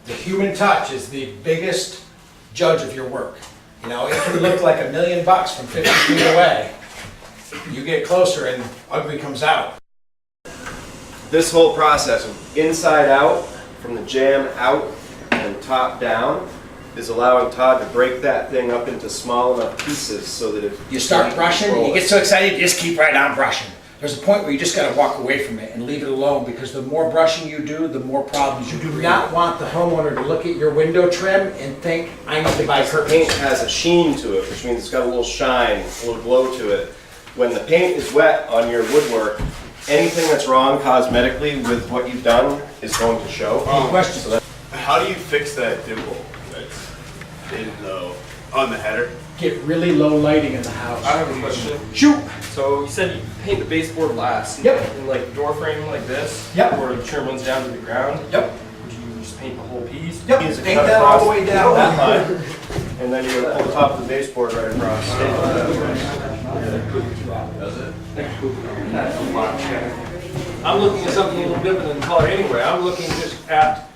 The human touch is the biggest judge of your work. You know, it can look like $1 million from 50 feet away. You get closer and ugly comes out. This whole process, inside out, from the jam out and top down, is allowing Todd to break that thing up into small enough pieces so that if You start brushing, and you get so excited, you just keep right on brushing. There's a point where you just gotta walk away from it and leave it alone, because the more brushing you do, the more problems you do. Do not want the homeowner to look at your window trim and think, I need to buy the curtains. paint has a sheen to it, which means it's got a little shine, a little glow to it. When the paint is wet on your woodwork, anything that's wrong cosmetically with what you've done is going to show. Any questions? How do you fix that dimple that's on the header? Get really low lighting in the house. I have a question. Shoot! So you said you paint the baseboard last. Yep. In like door frame like this. Yep. Where the trim runs down to the ground. Yep. Would you just paint the whole piece? Yep, Use a paint cut that all across the way down. that line, and then you're gonna pull the top of the baseboard right across. I'm looking at something a little different than color anyway. I'm looking just at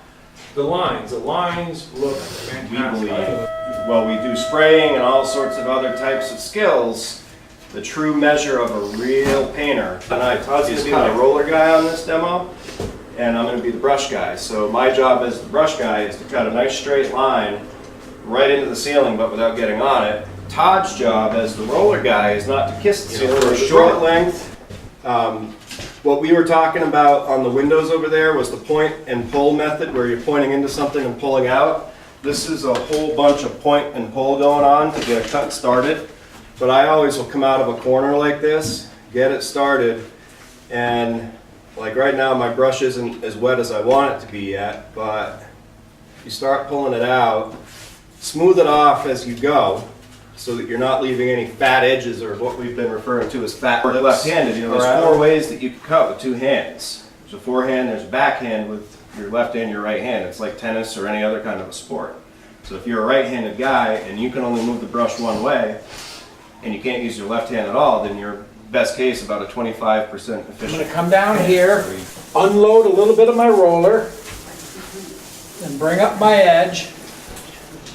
the lines. The lines look We fantastic. believe, well, we do spraying and all sorts of other types of skills. The true measure of a real painter. And Todd's gonna be my roller guy on this demo, and I'm gonna be the brush guy. So my job as the brush guy is to cut a nice straight line right into the ceiling, but without getting on it. Todd's job as the roller guy is not to kiss the ceiling for a short length. What we were talking about on the windows over there was the point and pull method, where you're pointing into something and pulling out. This is a whole bunch of point and pull going on to get a cut started. But I always will come out of a corner like this, get it started, and like right now my brush isn't as wet as I want it to be yet, but you start pulling it out, smooth it off as you go, so that you're not leaving any fat edges, or what we've been referring to as fat lips. Left-handed, you know, there's 4 ways that you can cut with 2 hands. There's a forehand, there's a backhand with your left and your right hand. It's like tennis or any other kind of a sport. So if you're a right-handed guy and you can only move the brush one way, and you can't use your left hand at all, then you're best case about a 25% efficient. I'm gonna come down here, unload a little bit of my roller, and bring up my edge.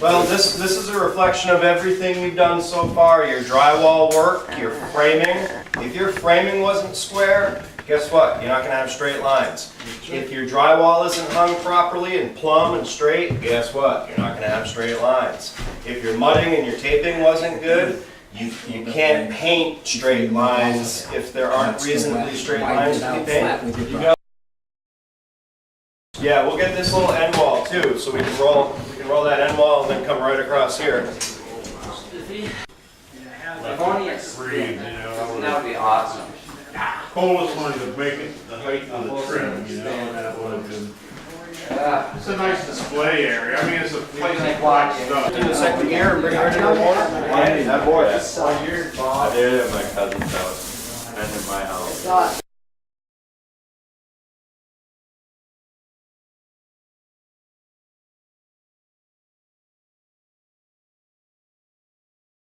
Well, this is a reflection of everything we've done so far. Your drywall work, your framing. If your framing wasn't square, guess what? You're not gonna have straight lines. If your drywall isn't hung properly and plumb and straight, guess what? You're not gonna have straight lines. If your mudding and your taping wasn't good, you can't paint straight lines if there aren't reasonably straight lines to be painted. Yeah, we'll get this little end wall too, so we can roll that end wall and then come right across here. That would be awesome. Coldest one to make it the height of the trim, you know, and that would have been. It's a nice display area. I mean, it's a place to collect stuff. In the second gear and bring it right to the corner. That boy. So weird, I did it at my cousin's house and in my house.